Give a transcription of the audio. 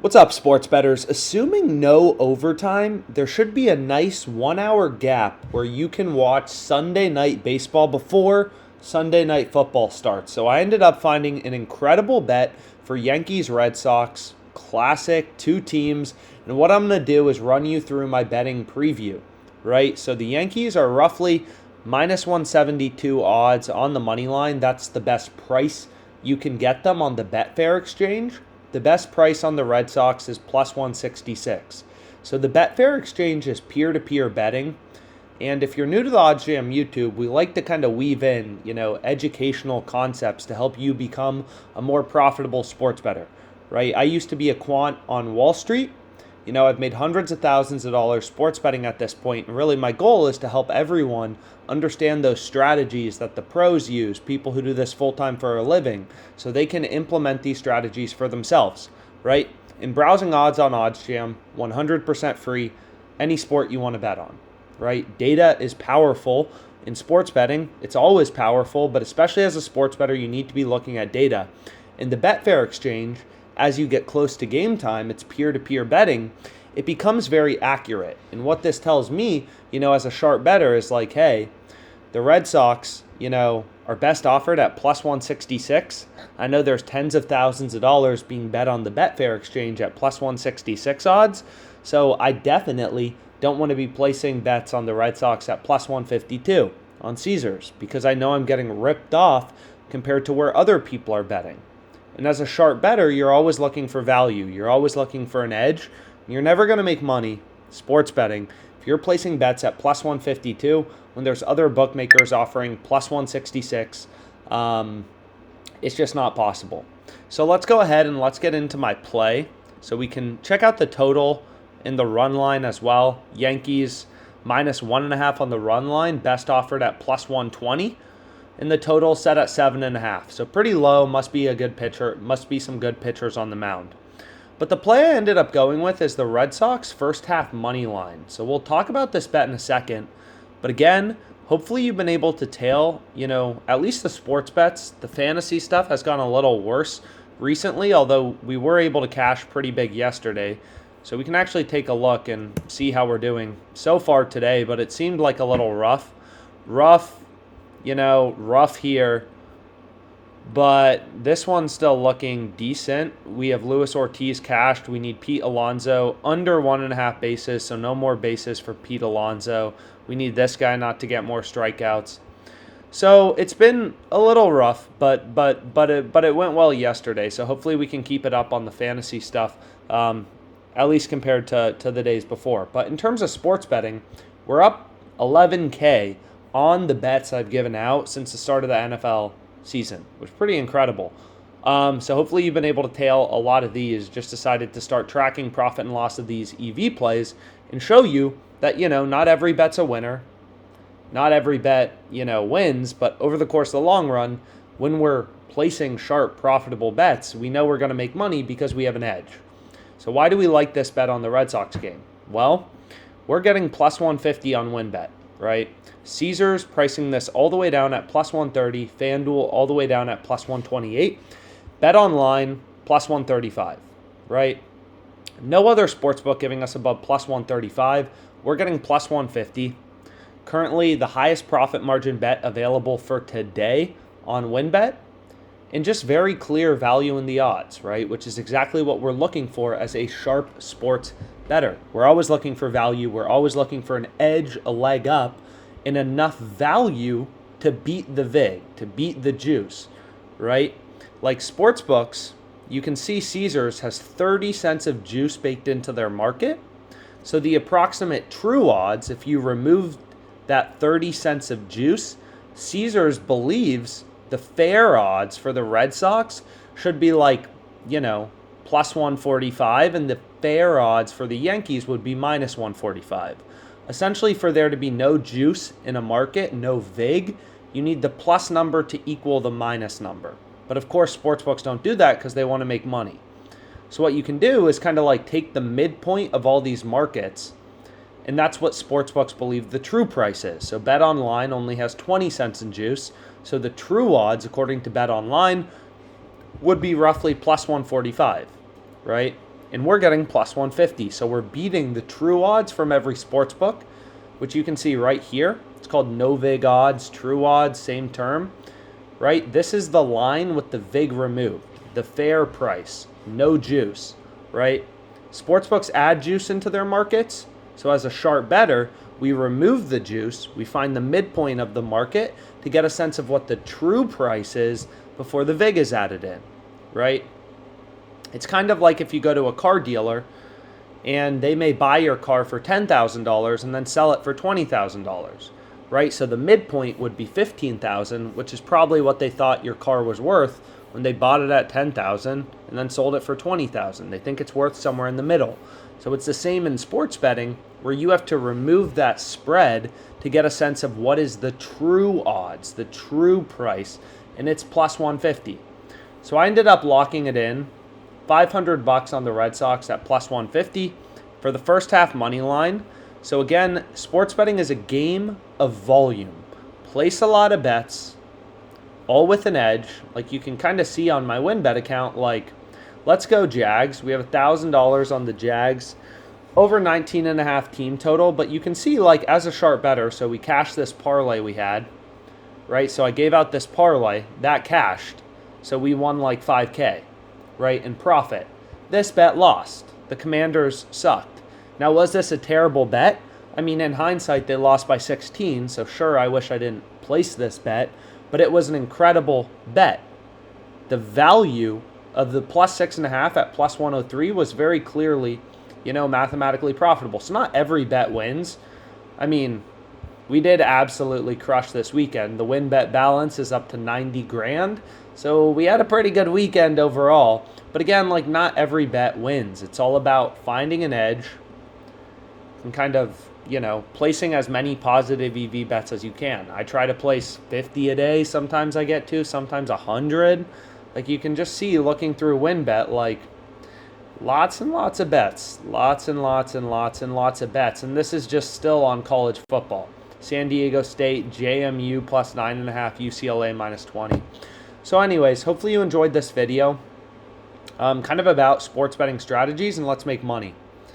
What's up, sports bettors? Assuming no overtime, there should be a nice 1 hour gap where you can watch Sunday night baseball before Sunday night football starts. So I ended up finding an incredible bet for Yankees Red Sox, classic, two teams. And what I'm going to do is run you through my betting preview, right? So the Yankees are roughly minus 172 odds on the money line. That's the best price you can get them on the Betfair exchange. The best price on the Red Sox is plus 166. So the Betfair exchange is peer-to-peer betting. And if you're new to the OddsJam YouTube, we like to kind of weave in, educational concepts to help you become a more profitable sports bettor, right? I used to be a quant on Wall Street. I've made hundreds of thousands of dollars sports betting at this point, and really my goal is to help everyone understand those strategies that the pros use, people who do this full-time for a living, so they can implement these strategies for themselves, right? In browsing odds on OddsJam, 100% free, any sport you want to bet on, right? Data is powerful. In sports betting, it's always powerful, but especially as a sports bettor, you need to be looking at data. In the Betfair exchange, as you get close to game time, it's peer-to-peer betting, it becomes very accurate. And what this tells me, as a sharp bettor is like, hey, the Red Sox, are best offered at plus 166. I know there's tens of thousands of dollars being bet on the Betfair exchange at plus 166 odds. So I definitely don't want to be placing bets on the Red Sox at plus 152 on Caesars because I know I'm getting ripped off compared to where other people are betting. And as a sharp bettor, you're always looking for value. You're always looking for an edge. You're never going to make money sports betting if you're placing bets at plus 152 when there's other bookmakers offering plus 166. It's just not possible. So let's go ahead and let's get into my play so we can check out the total in the run line as well. Yankees minus 1.5 on the run line, best offered at plus 120. And the total set at 7.5. So pretty low, must be a good pitcher, must be some good pitchers on the mound. But the play I ended up going with is the Red Sox first half money line. So we'll talk about this bet in a second. But again, hopefully you've been able to tail, at least the sports bets. The fantasy stuff has gone a little worse recently, although we were able to cash pretty big yesterday. So we can actually take a look and see how we're doing so far today. But it seemed like a little rough here, but this one's still looking decent. We have Luis Ortiz cashed. We need Pete Alonso under 1.5 bases, so no more bases for Pete Alonso. We need this guy not to get more strikeouts. So it's been a little rough, but it went well yesterday. So hopefully we can keep it up on the fantasy stuff, at least compared to the days before. But in terms of sports betting, we're up 11K on the bets I've given out since the start of the NFL season, which is pretty incredible. So hopefully you've been able to tail a lot of these. Just decided to start tracking profit and loss of these EV plays and show you that, not every bet's a winner. Not every bet, wins, but over the course of the long run, when we're placing sharp, profitable bets, we know we're going to make money because we have an edge. So why do we like this bet on the Red Sox game? Well, we're getting plus 150 on WinBet, right? Caesars pricing this all the way down at plus 130, FanDuel all the way down at plus 128, Bet Online plus 135, right? No other sportsbook giving us above plus 135. We're getting plus 150. Currently, the highest profit margin bet available for today on WinBet, and just very clear value in the odds, right? Which is exactly what we're looking for as a sharp sports bettor. We're always looking for value. We're always looking for an edge, a leg up, and enough value to beat the vig, to beat the juice, right? Like sports books, you can see Caesars has 30 cents of juice baked into their market. So the approximate true odds, if you remove that 30 cents of juice, Caesars believes the fair odds for the Red Sox should be like, plus 145, and the fair odds for the Yankees would be minus 145. Essentially, for there to be no juice in a market, no vig, you need the plus number to equal the minus number. But of course, sportsbooks don't do that because they want to make money. So what you can do is kind of like take the midpoint of all these markets, and that's what sportsbooks believe the true price is. So Bet Online only has 20 cents in juice, so the true odds, according to Bet Online, would be roughly plus 145, right? and we're getting plus 150. So we're beating the true odds from every sports book, which you can see right here. It's called no vig odds, true odds, same term, right? This is the line with the vig removed, the fair price, no juice, right? Sportsbooks add juice into their markets. So as a sharp bettor, we remove the juice, we find the midpoint of the market to get a sense of what the true price is before the vig is added in, right? It's kind of like if you go to a car dealer and they may buy your car for $10,000 and then sell it for $20,000, right? So the midpoint would be $15,000, which is probably what they thought your car was worth when they bought it at $10,000 and then sold it for $20,000. They think it's worth somewhere in the middle. So it's the same in sports betting, where you have to remove that spread to get a sense of what is the true odds, the true price, and it's plus 150. So I ended up locking it in, $500 on the Red Sox at plus 150 for the first half money line. So again, sports betting is a game of volume. Place a lot of bets, all with an edge. Like you can kind of see on my WinBet account, like, let's go Jags. We have $1,000 on the Jags, over 19.5 team total. But you can see, like, as a sharp bettor, so we cashed this parlay we had, right? So I gave out this parlay, that cashed. So we won like 5K, right, in profit. This bet lost. The Commanders sucked. Now, was this a terrible bet? I mean, in hindsight, they lost by 16. So sure, I wish I didn't place this bet, but it was an incredible bet. The value of the plus 6.5 at plus 103 was very clearly, mathematically profitable. So not every bet wins. I mean, we did absolutely crush this weekend. The win bet balance is up to 90 grand. So we had a pretty good weekend overall. But again, like, not every bet wins. It's all about finding an edge and kind of, placing as many positive EV bets as you can. I try to place 50 a day. Sometimes I get to, sometimes 100. Like, you can just see looking through WinBet, like, lots and lots of bets. Lots and lots and lots and lots of bets. And this is just still on college football. San Diego State, JMU plus 9.5, UCLA minus 20. So anyways, hopefully you enjoyed this video. Kind of about sports betting strategies, and let's make money.